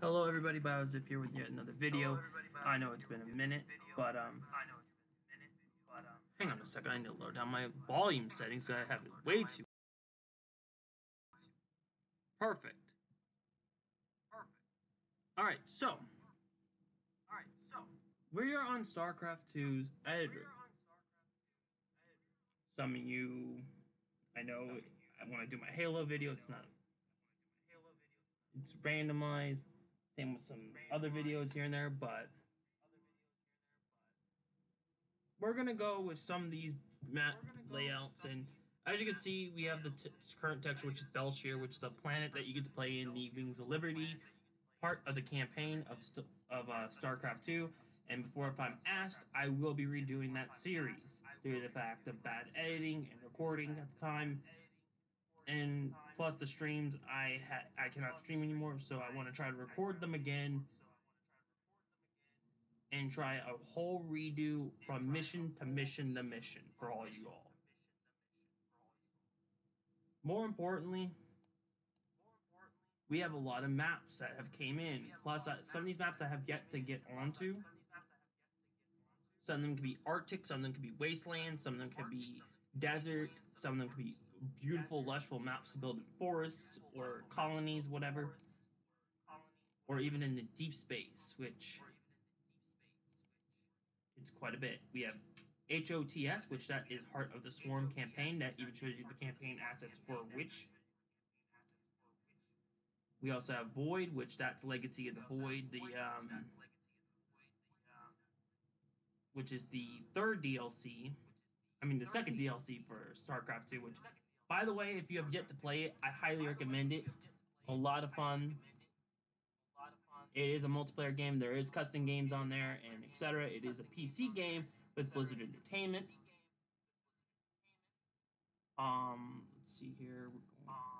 Hello everybody, BioZip here with yet another video. I know it's been a minute, but hang on a second, I need to lower down my volume settings so I have it way too perfect. Alright, so we are on StarCraft 2's editor. Some of you, I know when I do my Halo video, it's randomized. Same with some other videos here and there, but we're gonna go with some of these map layouts, and as you can see, we have the current texture, which is Belshire, which is a planet that you get to play in the Wings of Liberty part of the campaign of StarCraft 2. And before, if I'm asked, I will be redoing that series due to the fact of bad editing and recording at the time, and plus the streams I cannot stream anymore, so I want to try to record them again and try a whole redo from mission to mission to mission for all you all. More importantly, we have a lot of maps that have came in. Plus, some of these maps I have yet to get onto. Some of them can be Arctic, some of them can be wasteland, some of them can be desert, some of them can be beautiful, lushful maps to build in forests or colonies, whatever. Or even in the deep space, which it's quite a bit. We have HOTS, which that is Heart of the Swarm campaign. That even shows you the campaign assets for which. We also have Void, which that's Legacy of the Void, which is the third DLC. I mean, the second DLC for StarCraft 2, which, by the way, if you have yet to play it, I highly recommend it. A lot of fun. It is a multiplayer game. There is custom games on there, and etc. It is a PC game with Blizzard Entertainment. Let's see here.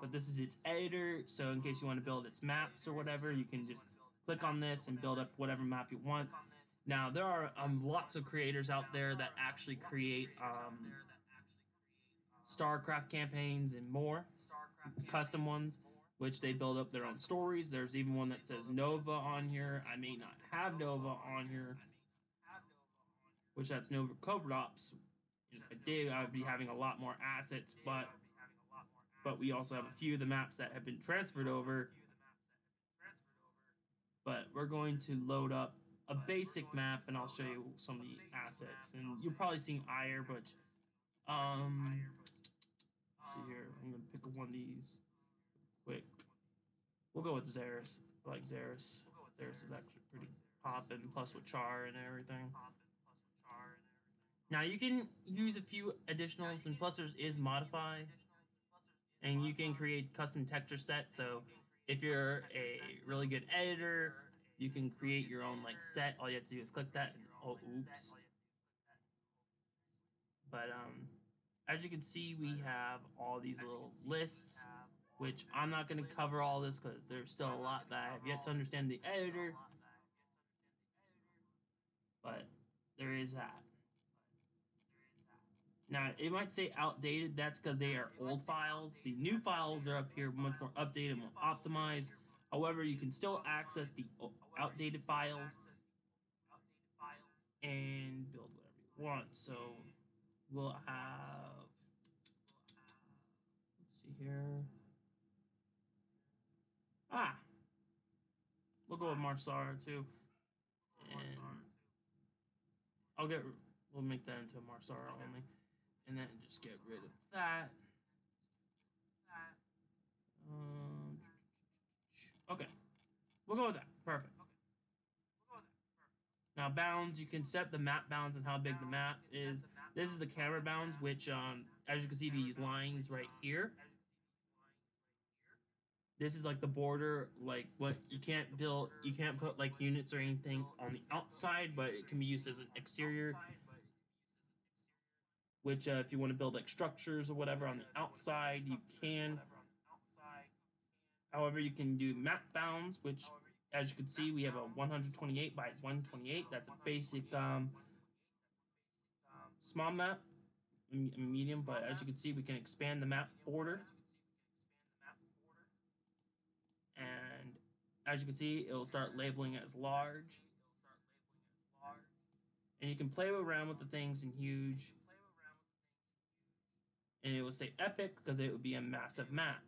But this is its editor, so in case you want to build its maps or whatever, you can just click on this and build up whatever map you want. Now, there are lots of creators out there that actually create StarCraft campaigns and more, custom ones, which they build up their own stories. There's even one that says Nova on here. I may not have Nova on here, which that's Nova Covert Ops. If I did, I would be having a lot more assets, but we also have a few of the maps that have been transferred over. But we're going to load up a basic map, and I'll show you some of the assets. And you're probably seeing Ire, but let's see here. I'm gonna pick one of these quick. We'll go with Xeris. I like Xeris. Xeris is actually pretty poppin', plus with Char and everything. Now you can use a few additionals, and plus there is modify, and you can create custom texture sets. So if you're a really good editor, you can create your own like set. All you have to do is click that, and oh, oops. But as you can see, we have all these little lists, which I'm not going to cover all this because there's still a lot that I have yet to understand the editor. But there is that. Now, it might say outdated. That's because they are old files. The new files are up here, much more updated and more optimized. However, you can still access the outdated files and build whatever you want. So we'll have, let's see here. We'll go with Marsara too. And we'll make that into Marsara only. And then just get rid of that. Okay. We'll go with that. Perfect. Now, bounds, you can set the map bounds and how big the map is. This is the camera bounds, which, as you can see, these lines right here. This is like the border, like what you can't put like units or anything on the outside, but it can be used as an exterior. Which, if you want to build like structures or whatever on the outside, you can. However, you can do map bounds, which, as you can see, we have a 128 by 128. That's a basic small map, medium, but as you can see, we can expand the map border. And As you can see, it'll start labeling as large. And you can play around with the things in huge. And it will say epic because it would be a massive map.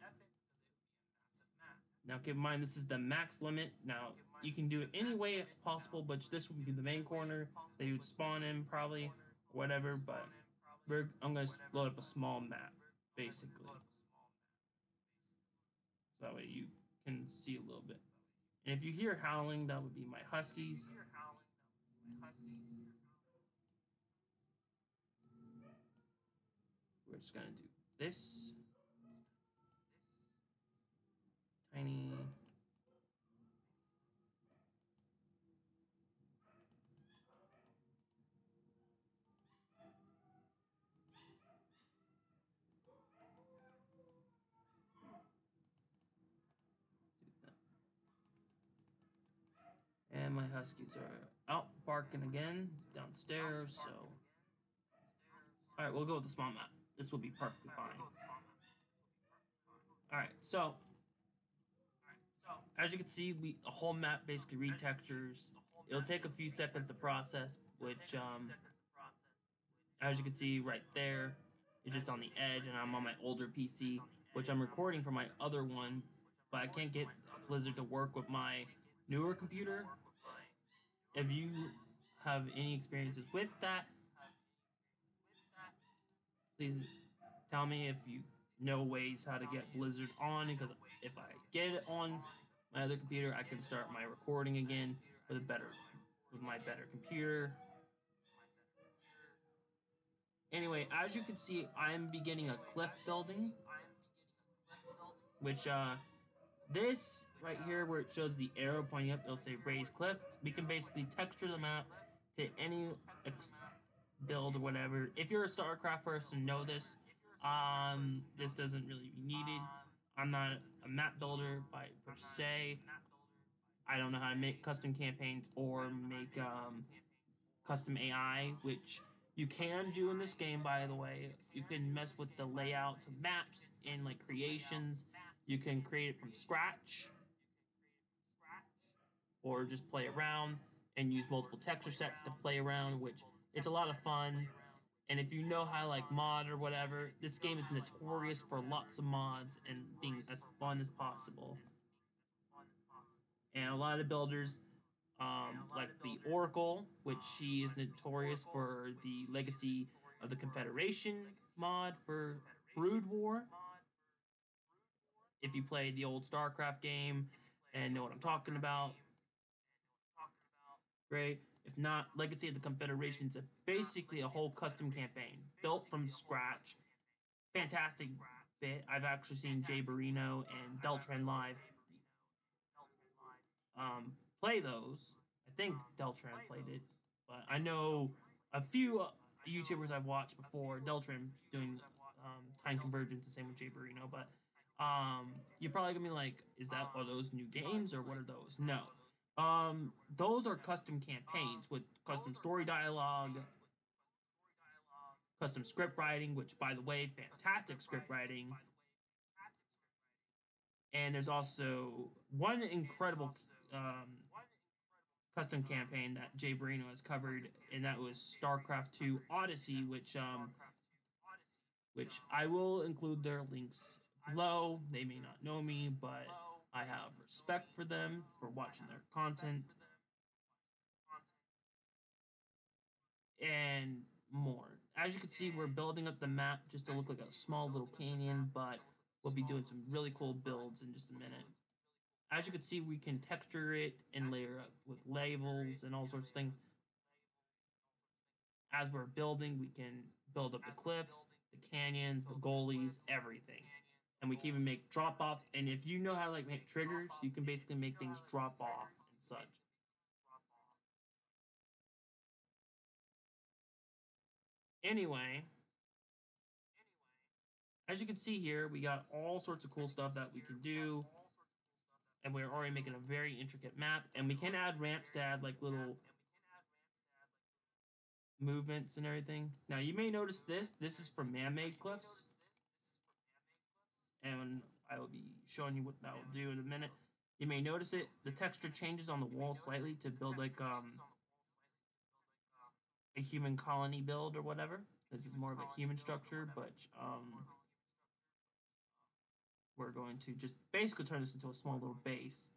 Now keep in mind this is the max limit. Now you can do it any way possible, but this would be the main corner that you would spawn in probably, whatever. But I'm going to load up a small map basically, so that way you can see a little bit. And if you hear howling, that would be my huskies. We're just going to do this tiny. And my huskies are out barking again downstairs, so. Alright, we'll go with the small map. This will be perfectly fine. Alright, so. As you can see, a whole map basically retextures. It'll take a few seconds to process, which, as you can see right there, it's just on the edge, and I'm on my older PC, which I'm recording from my other one, but I can't get Blizzard to work with my newer computer. If you have any experiences with that, please tell me if you know ways how to get Blizzard on, because if I get it on my other computer, I can start my recording again with my better computer. Anyway, as you can see, I'm beginning a cliff building, which this right here where it shows the arrow pointing up, it'll say raised cliff. We can basically texture the map to any build or whatever. If you're a StarCraft person, know this. This doesn't really be needed. I'm not a map builder per se. I don't know how to make custom campaigns or make custom AI, which you can do in this game, by the way. You can mess with the layouts of maps in like creations. You can create it from scratch, or just play around and use multiple texture sets to play around, which it's a lot of fun. And if you know how to like mod or whatever, this game is notorious for lots of mods and being as fun as possible. And a lot of builders, like the Oracle, which she is notorious for the Legacy of the Confederation mod for Brood War. If you played the old StarCraft game and know what I'm talking about, great. If not, Legacy of the Confederation is basically a whole custom campaign built from scratch. Fantastic bit. I've actually seen Jay Barino and Deltran live play those. I think Deltran played it, but I know a few YouTubers I've watched before Deltran doing time convergence, the same with Jay Barino. But you're probably gonna be like, are those new games or what are those? No. Those are custom campaigns with custom story dialogue, custom script writing, which, by the way, fantastic script writing. And there's also one incredible custom campaign that Jay Barino has covered, and that was StarCraft 2 Odyssey, which I will include their links below. They may not know me, but I have respect for them for watching their content and more. As you can see, we're building up the map just to look like a small little canyon, but we'll be doing some really cool builds in just a minute. As you can see, we can texture it and layer up with labels and all sorts of things. As we're building, we can build up the cliffs, the canyons, the gullies, everything. And we can even make drop-offs. And if you know how to like make triggers, you can basically make things drop off and such. Anyway, as you can see here, we got all sorts of cool stuff that we can do. And we're already making a very intricate map. And we can add ramps to add like little movements and everything. Now you may notice this is for man-made cliffs, and I will be showing you what that will do in a minute. You may notice it. The texture changes on the wall slightly to build like a human colony build or whatever. This is more of a human structure, but we're going to just basically turn this into a small little base.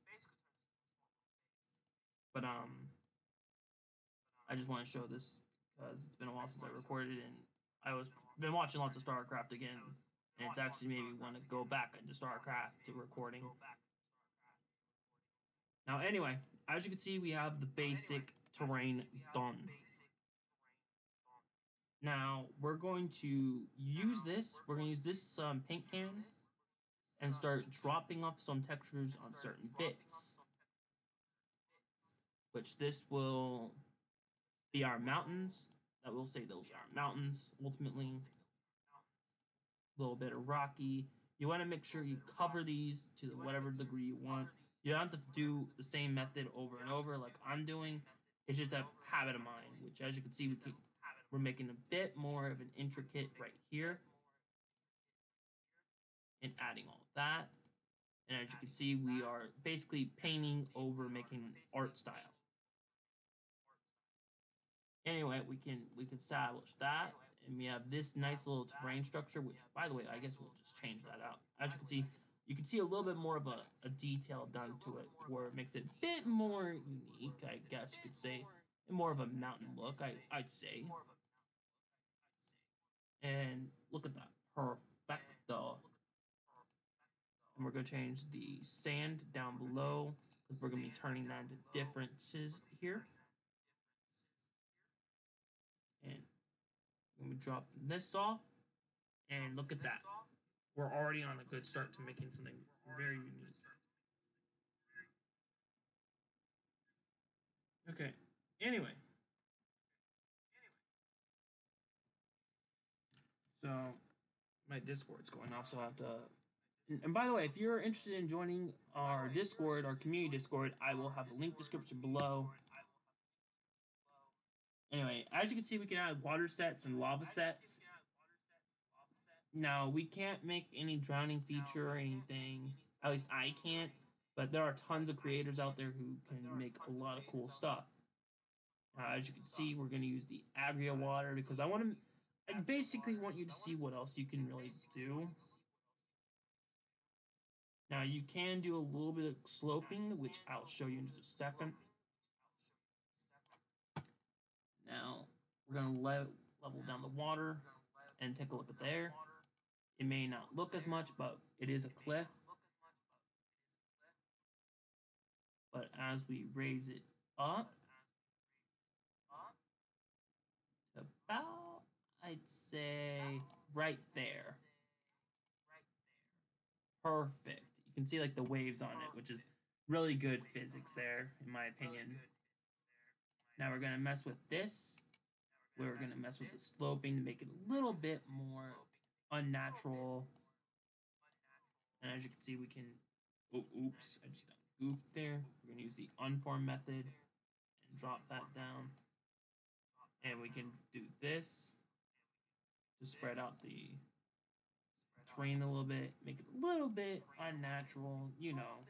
But I just want to show this because it's been a while since I recorded it, and I was been watching lots of StarCraft again, and it's actually made me want to go back into StarCraft to recording. Now, anyway, as you can see, we have the basic terrain done. Now, we're going to use this. We're going to use this paint can and start dropping off some textures on certain bits, which this will be our mountains. That will say those are mountains, ultimately. A little bit of rocky. You want to make sure you cover these to whatever degree you want. You don't have to do the same method over and over like I'm doing. It's just a habit of mine, which as you can see, we're making a bit more of an intricate right here. And adding all of that. And as you can see, we are basically painting over making an art style. Anyway, we can establish that. And we have this nice little terrain structure, which, by the way, I guess we'll just change that out. As you can see a little bit more of a detail done to it, where it makes it a bit more unique, I guess you could say. And more of a mountain look, I'd say. And look at that. Perfecto. And we're going to change the sand down below, because we're going to be turning that into differences here. And I'm going to drop this off. And look at that. We're already on a good start to making something very unique. Okay. Anyway. So, my Discord's going off, so I have to... And by the way, if you're interested in joining our Discord, our community Discord, I will have a link description below. Anyway, as you can see, we can add water sets and lava sets. Now, we can't make any drowning feature or anything. At least I can't. But there are tons of creators out there who can make a lot of cool stuff. As you can see, we're going to use the Agria water because I basically want you to see what else you can really do. Now, you can do a little bit of sloping, which I'll show you in just a second. Now, we're going to level down the water and take a look at there. It may not look as much, but it is a cliff. But as we raise it up, about, I'd say, right there. Perfect. You can see like the waves on it, which is really good physics there, in my opinion. Now we're going to mess with this. We're going to mess with the sloping to make it a little bit more unnatural. And as you can see, we can... Oh, oops. I just got goofed there. We're going to use the unform method and drop that down. And we can do this to spread out the terrain a little bit, make it a little bit unnatural, you know.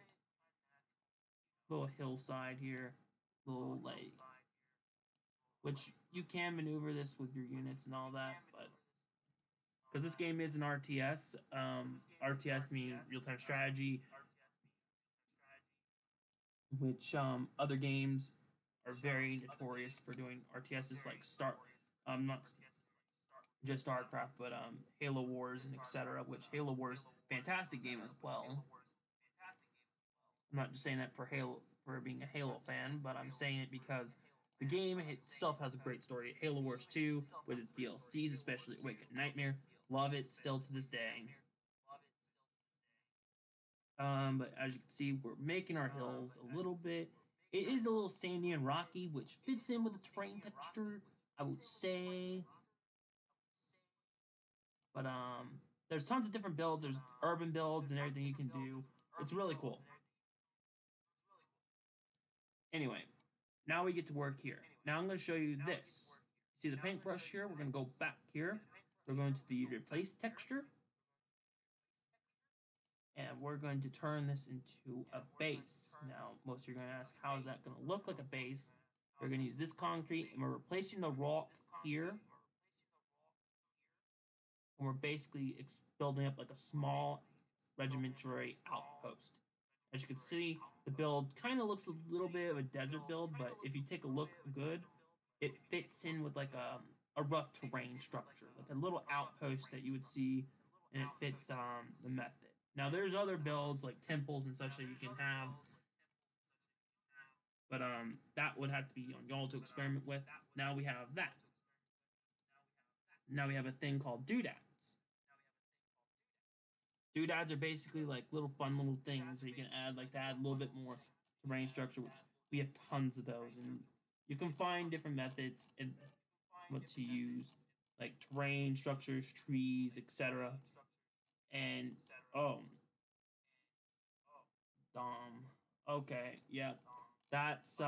Little hillside here, little lake. Which you can maneuver this with your units and all that, but because this game is an RTS, RTS means real-time strategy, which other games are very notorious for doing RTSs like not just StarCraft, but Halo Wars and etc. Which Halo Wars, fantastic game as well. I'm not just saying that for being a Halo fan, but I'm saying it because the game itself has a great story. Halo Wars 2 with its DLCs, especially Awakened Nightmare, love it still to this day. But as you can see, we're making our hills a little bit. It is a little sandy and rocky, which fits in with the terrain texture, I would say. But there's tons of different builds. There's urban builds and everything you can do. It's really cool. Anyway, now we get to work here. Now I'm going to show you this. See the paintbrush here? We're going to go back here. We're going to the replace texture. and we're going to turn this into a base. Now, most of you are going to ask, how is that going to look like a base? We're going to use this concrete, and we're replacing the rock here. And we're basically building up like a small regimentary outpost. As you can see, the build kind of looks a little bit of a desert build, but if you take a look good, it fits in with like a rough terrain structure, like a little outpost that you would see, and it fits the method. Now, there's other builds like temples and such that you can have, but that would have to be on y'all to experiment with. Now we have that. Now we have a thing called doodads. Doodads are basically like little fun little things that you can add, like to add a little bit more terrain structure, which we have tons of those, and you can find different methods and what to use, like terrain structures, trees, etc. And oh, okay, yeah, that's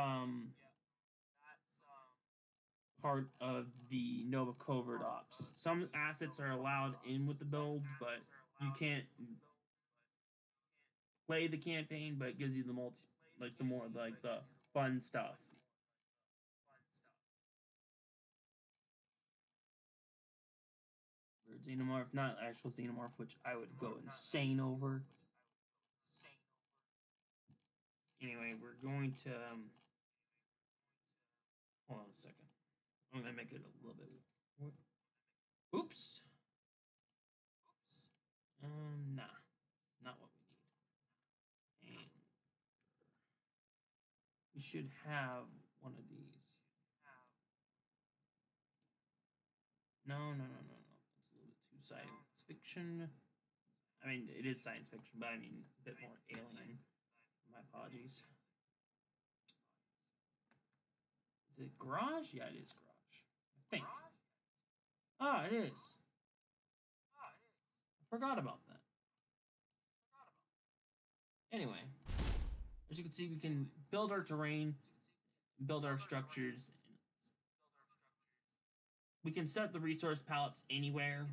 part of the Nova Covert Ops. Some assets are allowed in with the builds, but you can't play the campaign, but it gives you the the fun stuff. Xenomorph, not actual Xenomorph, which I would go insane over. Anyway, we're going to hold on a second. I'm gonna make it a little bit. Oops. Nah, not what we need. And we should have one of these. No. It's a little bit too science fiction. I mean, it is science fiction, but I mean a bit more alien. My apologies. Is it garage? Yeah, it is garage. I think. Ah, it is. I forgot about that. Anyway, as you can see, we can build our terrain, build our structures. We can set the resource palettes anywhere.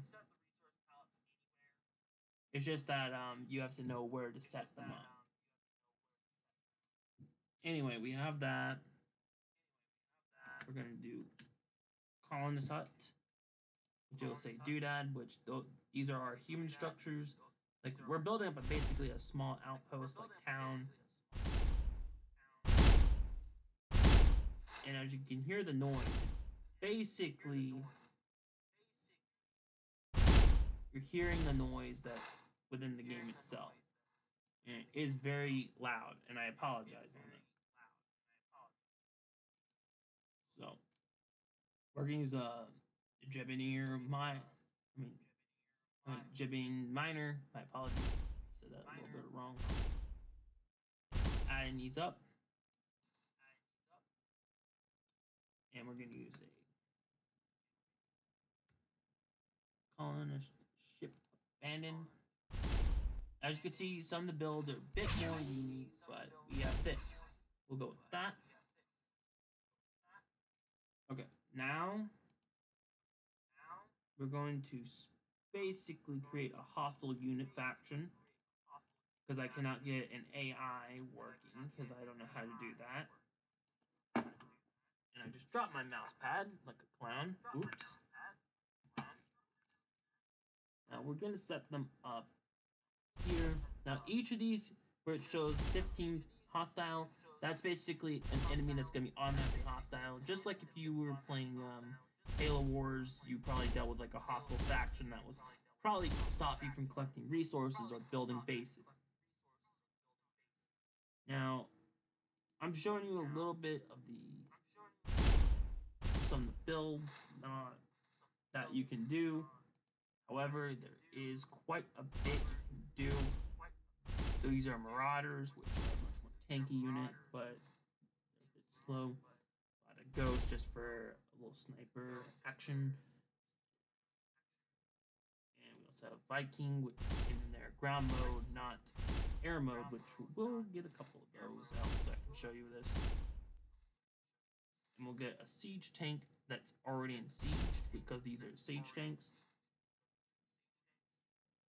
It's just that you have to know where to set them up. Anyway, we have that. We're going to do colonist hut, which will say doodad, which these are our human structures. Like, we're building up basically a small outpost, like town. And as you can hear the noise, basically, you're hearing the noise that's within the game itself. And it is very loud, and I apologize on it. So, we're going to use a Jibbing miner. My apologies. I said that a little bit wrong. Adding these up. And we're going to use a colonist ship abandoned. As you can see, some of the builds are a bit more unique, but we have this. We'll go with that. Okay, now we're going to basically create a hostile unit faction, because I cannot get an AI working because I don't know how to do that. And I just dropped my mouse pad like a clown. Oops. Now we're going to set them up here. Now each of these, where it shows 15 hostile, that's basically an enemy that's going to be automatically hostile. Just like if you were playing Halo Wars, you probably dealt with like a hostile faction that was probably stop you from collecting resources or building bases. Now, I'm showing you a little bit of some of the builds that you can do. However, there is quite a bit you can do. These are Marauders, which are a much more tanky unit, but a bit slow. A lot of Ghosts just for a little sniper action. And we also have Viking, which in their ground mode, not air mode, which we'll get a couple of those out so I can show you this. And we'll get a siege tank that's already in siege, because these are siege tanks.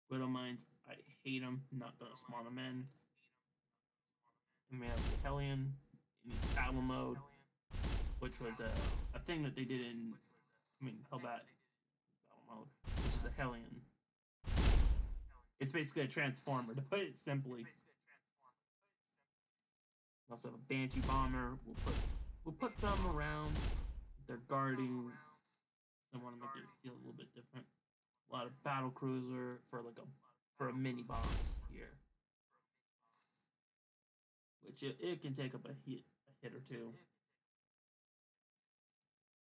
Widow Mines, I hate them. Not gonna spawn them in. And we have the Hellion in its battle mode, which was a thing that they did in, Hellbat battle mode, which is a Hellion. It's basically a transformer, to put it simply. We also have a Banshee bomber. We'll put them around. They're guarding. I want to make it feel a little bit different. A lot of battle cruiser for a mini boss here, which it can take up a hit or two.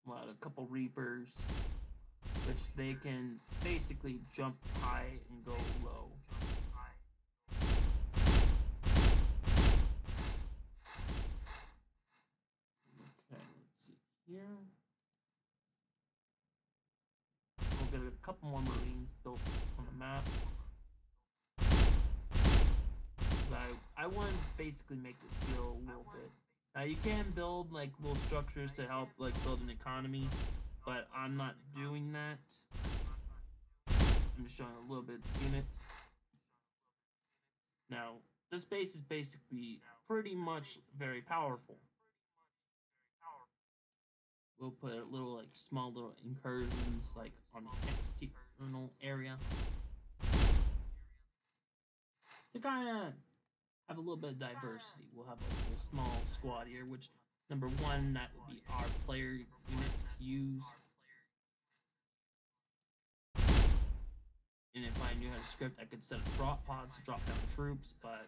A couple Reapers, which they can basically jump high and go low. Okay, let's see here. We'll get a couple more Marines built on the map. I want to basically make this feel a little bit. Now you can build like little structures to help like build an economy, but I'm not doing that. I'm just showing a little bit of units. Now this base is basically pretty much very powerful. We'll put a little like small little incursions like on the external area to kind of have a little bit of diversity. We'll have a little small squad here, which number one, that would be our player units to use. And if I knew how to script, I could set up drop pods to drop down troops, but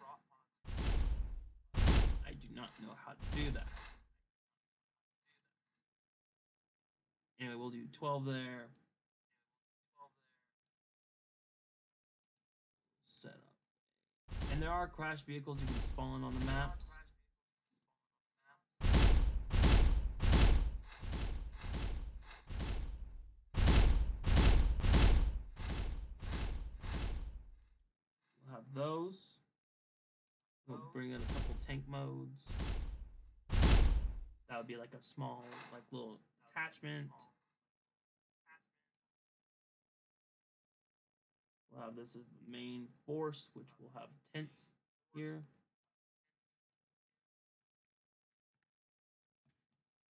I do not know how to do that. Anyway, we'll do 12 there. Set up. And there are crash vehicles you can spawn on the maps. We'll have those. We'll bring in a couple tank modes. That would be like a small, like little attachment. We'll have this as the main force, which will have tents here.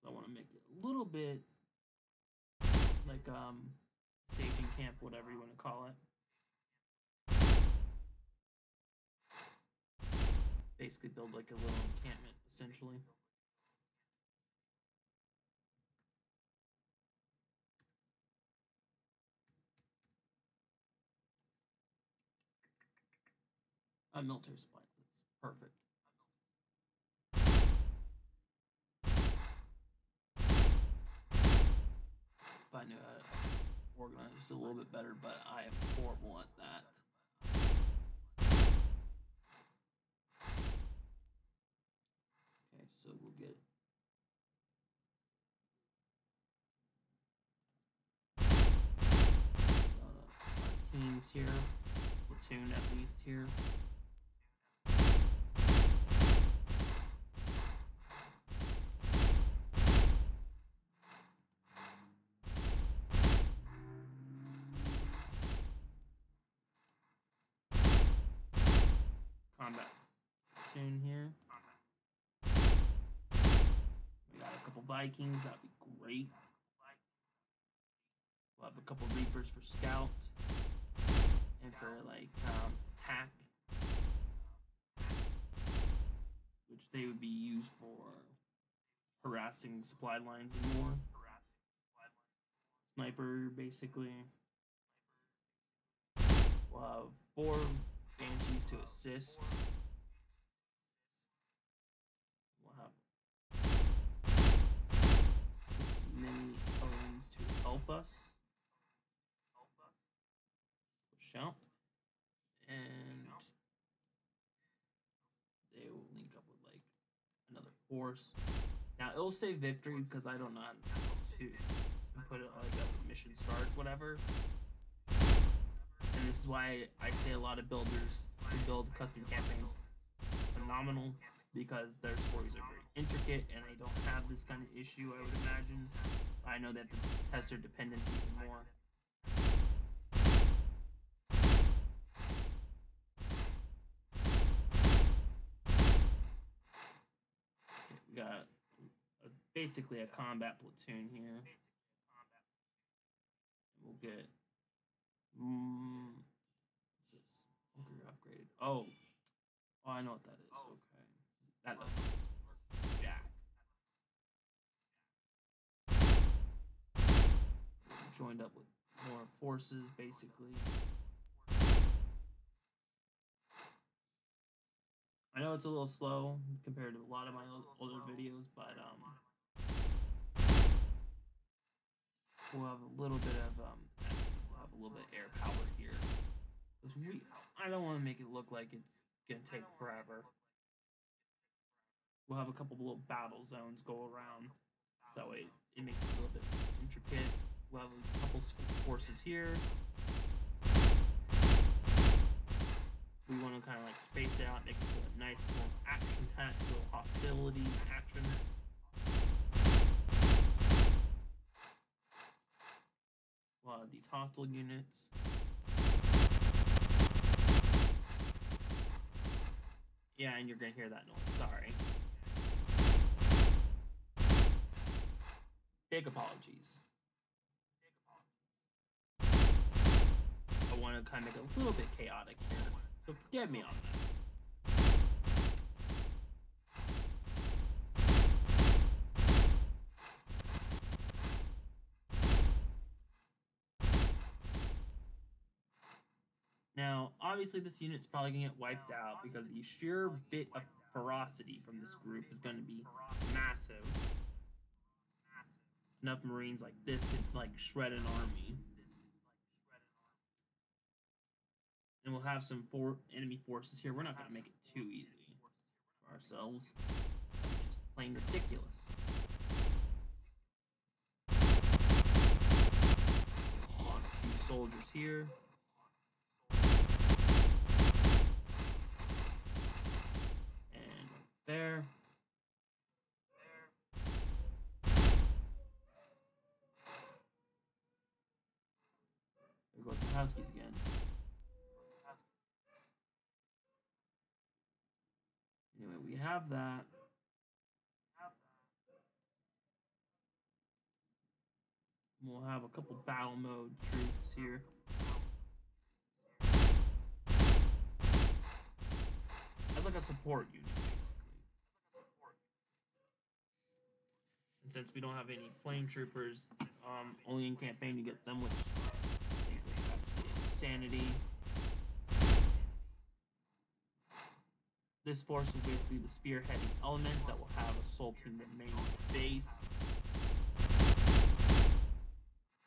I want to make it a little bit like staging camp, whatever you want to call it. Basically build like a little encampment, essentially. Military supplies, that's perfect. If I knew how to organize it a little bit better, but I am horrible at that. Okay, so we'll get our teams here, platoon at least here. Combat platoon here. We got a couple Vikings, that'd be great. We'll have a couple Reapers for scout and for like attack, which they would be used for harassing supply lines and more. Sniper, basically. We'll have 4 Banshees to assist. We'll have this many Owens to help us. Push out. And they will link up with like another force. Now it'll say victory because I don't know how to put it like as a mission start, whatever. And this is why I say a lot of builders who build custom campaigns phenomenal, because their stories are very intricate and they don't have this kind of issue, I would imagine. I know that the test their dependencies and more. got basically a combat platoon here. We'll get what's this? Bunker upgraded. Oh, I know what that is. Okay, that doesn't work. Jack. Joined up with more forces, basically. I know it's a little slow compared to a lot of my older videos, but we'll have a little bit of we'll have a little bit of air power here. I don't want to make it look like it's gonna take forever. We'll have a couple little battle zones go around, that way it makes it a little bit intricate. We'll have a couple forces here. We want to kind of like space out, make it feel a nice little action-packed, little hostility action. A lot of these hostile units. Yeah, and you're gonna hear that noise. Sorry. Big apologies. I want to kind of make it a little bit chaotic here, so forgive me on that. Now, obviously this unit's probably gonna get wiped out because the sheer bit of ferocity from this group is gonna be massive. Enough Marines like this could like shred an army. And we'll have some enemy forces here. We're not gonna make it too easy for ourselves. Just plain ridiculous. Spawn a few soldiers here. There. There goes the Huskies again. Anyway, we have that. We'll have a couple battle mode troops here. That's like a support unit, basically. And since we don't have any flame troopers, only in campaign you get them, which I think is absolute insanity. This force is basically the spearheading element that will have assaulting the main base.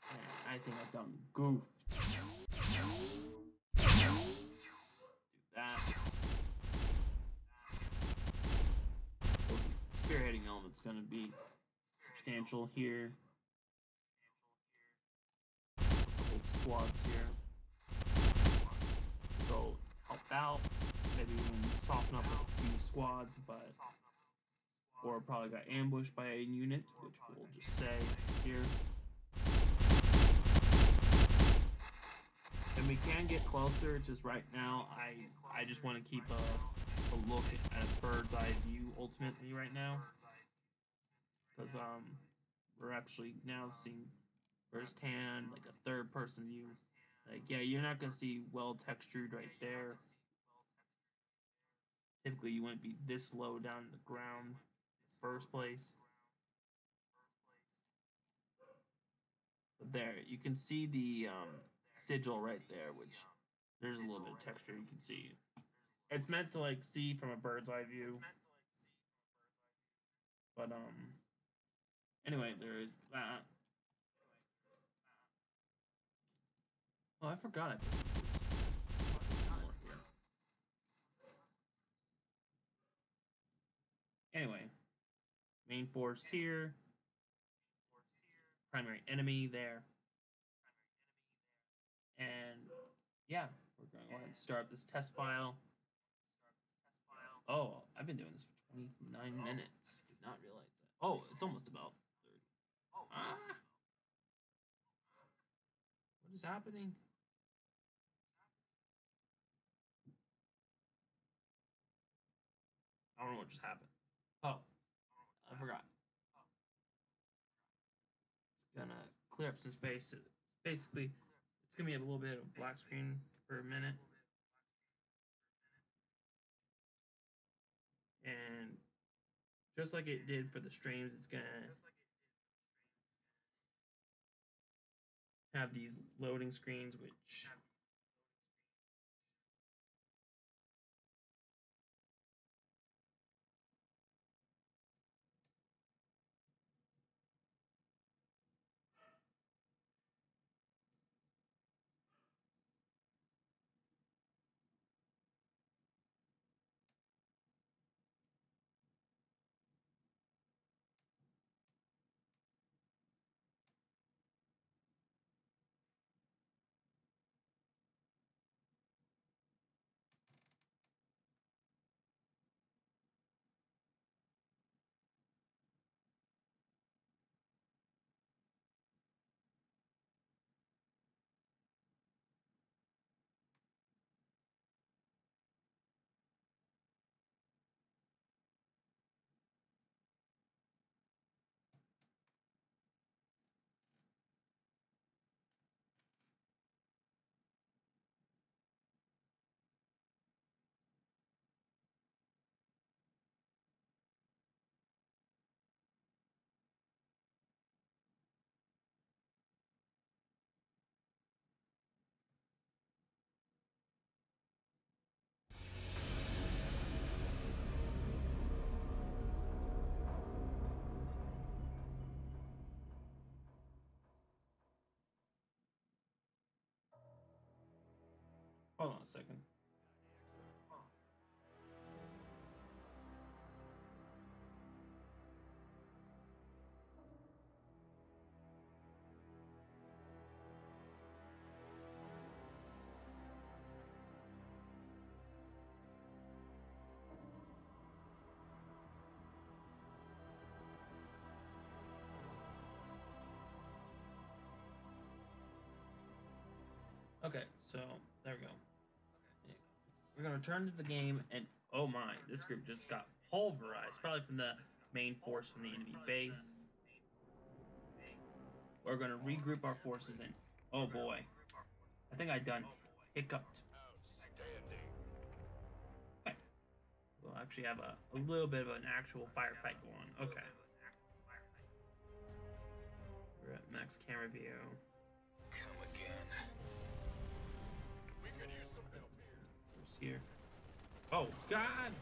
And I think I've done goofed. Do that. Spearheading element's gonna be substantial here. A couple squads here. Go help out. Maybe even soften up a few squads, but or probably got ambushed by a unit, which we'll just say here. And we can get closer. Just right now, I just want to keep a look at a bird's eye view ultimately right now, because we're actually now seeing first hand, like a third person view. Like, yeah, you're not gonna see well textured right there. Typically, you wouldn't be this low down in the ground in the first place. But there, you can see the sigil right there, which there's a little bit of texture you can see. It's meant to like see from a bird's eye view. But anyway, there is that. Oh, I forgot I put some more here. Anyway, main force here. Primary enemy there. And yeah, we're going to go ahead and start this test file. Oh, I've been doing this for 29 minutes. Did not realize that. Oh, it's almost about 30. Ah! What is happening? I don't know what just happened. Oh, forgot. It's gonna clear up some space. Basically, it's gonna be a little bit of black screen for a minute. And just like it did for the streams, it's gonna have these loading screens, which hold on a second. Okay, so there we go. We're gonna return to the game, and oh my, this group just got pulverized, probably from the main force from the enemy base. We're gonna regroup our forces, and oh boy, I think I done hiccuped. Okay, we'll actually have a little bit of an actual firefight going on. Okay, we're at max camera view. Come again. We could use some help here. Here. Oh God!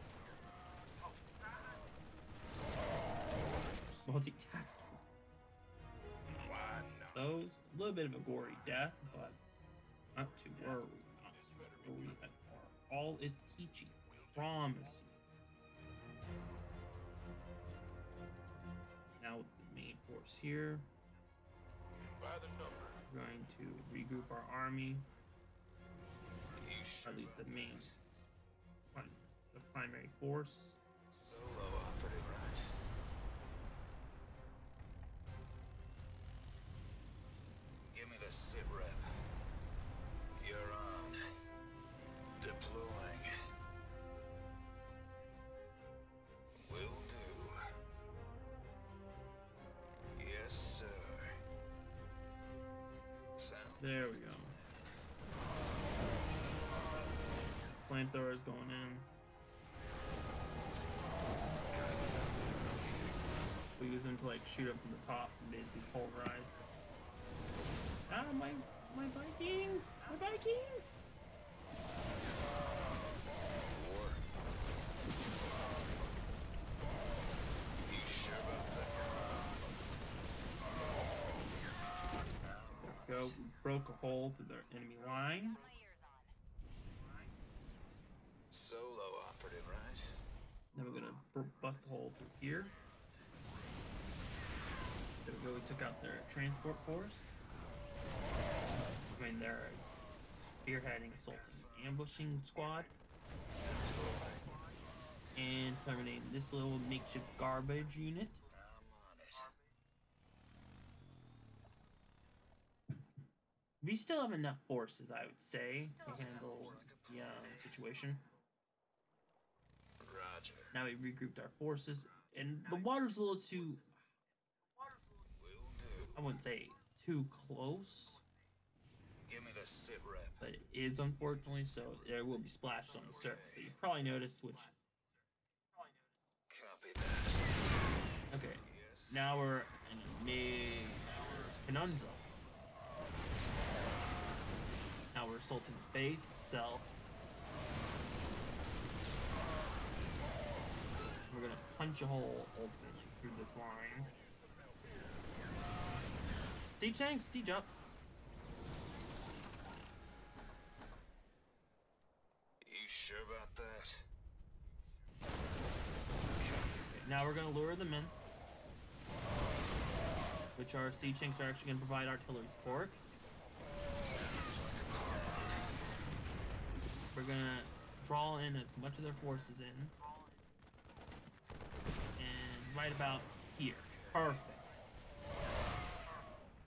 Multitasking. Those a little bit of a gory death, but not to worry. Not to worry at all. All is peachy. Promise you. Now with the main force here, we're going to regroup our army. Or at least the main, the primary force. Solo operative, right? Give me the sit rep. You're on. Deploying. Will do. Yes, sir. Sounds There we go. Flamethrowers going in. We use them to like shoot up from the top and basically pulverize. Ah, my Vikings! My Vikings! Let's go. We broke a hole to their enemy line. Solo operative, right? Then we're gonna bust a hole through here. That really took out their transport force. I mean, they're spearheading, assaulting, ambushing squad. And terminating this little makeshift garbage unit. We still have enough forces, I would say, to handle the situation. Roger. Now we've regrouped our forces. And the water's a little too, Will do. I wouldn't say too close, Give me the sit rep. but it is unfortunately, so there will be splashes on the surface that you probably noticed, which, Copy that. okay, Yes. now we're in a major conundrum. Now we're assaulting the base itself. We're gonna punch a hole ultimately through this line. Siege tanks, siege up. You sure about that? Okay, now we're gonna lure them in, which our siege tanks are actually gonna provide artillery support. We're gonna draw in as much of their forces in. And right about here. Perfect.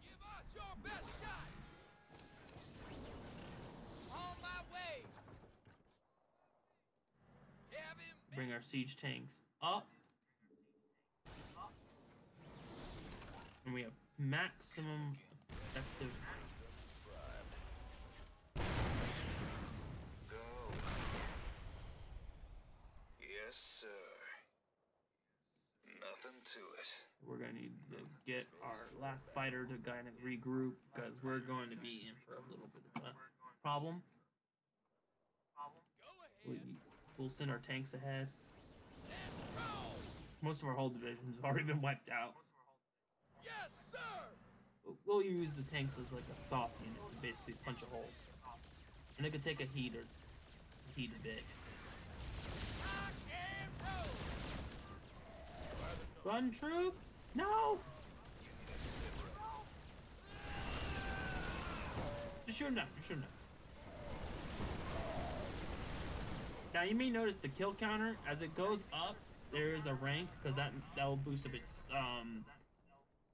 Give us your best shot. On my way. Have him. Bring our siege tanks up. And we have maximum effective. Go. Yes, sir. Nothing to it. We're gonna need to get our last fighter to kind of regroup because we're going to be in for a little bit of a problem. Go ahead. We'll send our tanks ahead. Let's go. Most of our whole divisions have already been wiped out. Yes, sir. We'll use the tanks as like a soft unit to basically punch a hole. And it could take a heat a bit. Rock and roll. Run, troops! No! Give me the sit rep. Just shoot him down. Just shoot him down. Now you may notice the kill counter as it goes up. There is a rank because that will boost up its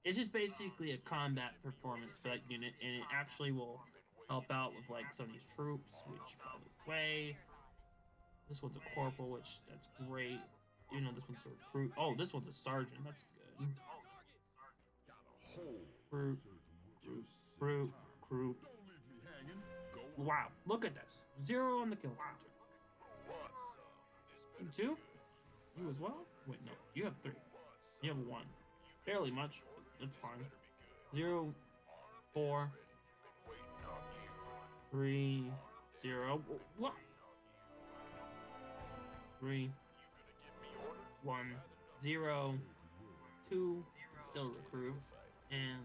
It's just basically a combat performance for that unit, and it actually will help out with like some of these troops. Which, by the way, this one's a corporal, which that's great. You know, this one's a recruit. Oh, this one's a sergeant. That's good. Recruit, recruit, recruit. Wow, look at this. 0 on the kill counter. You 2? You as well? Wait, no. You have 3. You have 1. Barely much. That's fine. 0, 4, 3, 0. What? 3, 1, 0, 2. Still recruit. And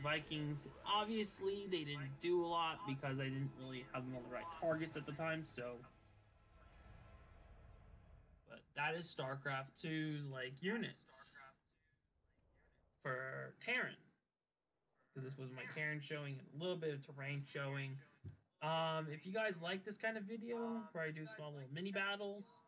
Vikings, obviously, they didn't do a lot because I didn't really have them on the right targets at the time, so. But that is StarCraft 2's, like, units for Terran. Because this was my Terran showing and a little bit of terrain showing. If you guys like this kind of video, where I do small little mini battles,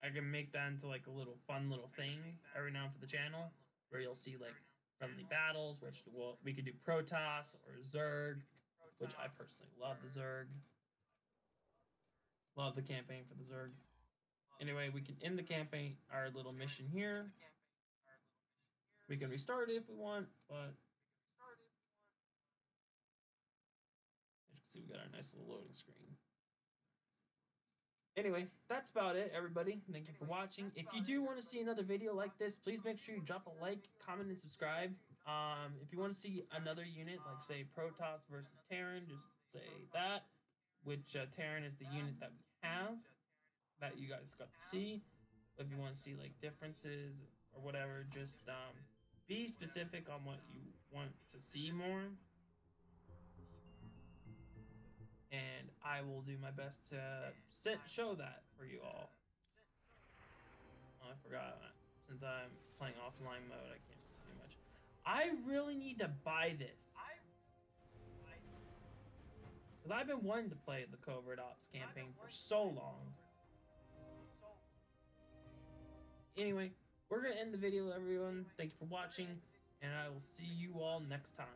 I can make that into, like, a little fun little thing every now and for the channel, where you'll see, like, friendly battles, which we could do Protoss or Zerg, which I personally love the Zerg. Love the campaign for the Zerg. Anyway, we can end the campaign, our little mission here. We can restart it if we want, but as you can see, we got our nice little loading screen. Anyway, that's about it, everybody. Thank you for watching. If you do want to see another video like this, please make sure you drop a like, comment, and subscribe. If you want to see another unit, like, say, Protoss versus Terran, just say that. Which Terran is the unit that we have, that you guys got to see. If you want to see, like, differences or whatever, just be specific on what you want to see more. And I will do my best to show that for you all. Oh, I forgot. Since I'm playing offline mode, I can't do much. I really need to buy this. Because I've been wanting to play the Covert Ops campaign for so long. Anyway, we're going to end the video, everyone. Thank you for watching, and I will see you all next time.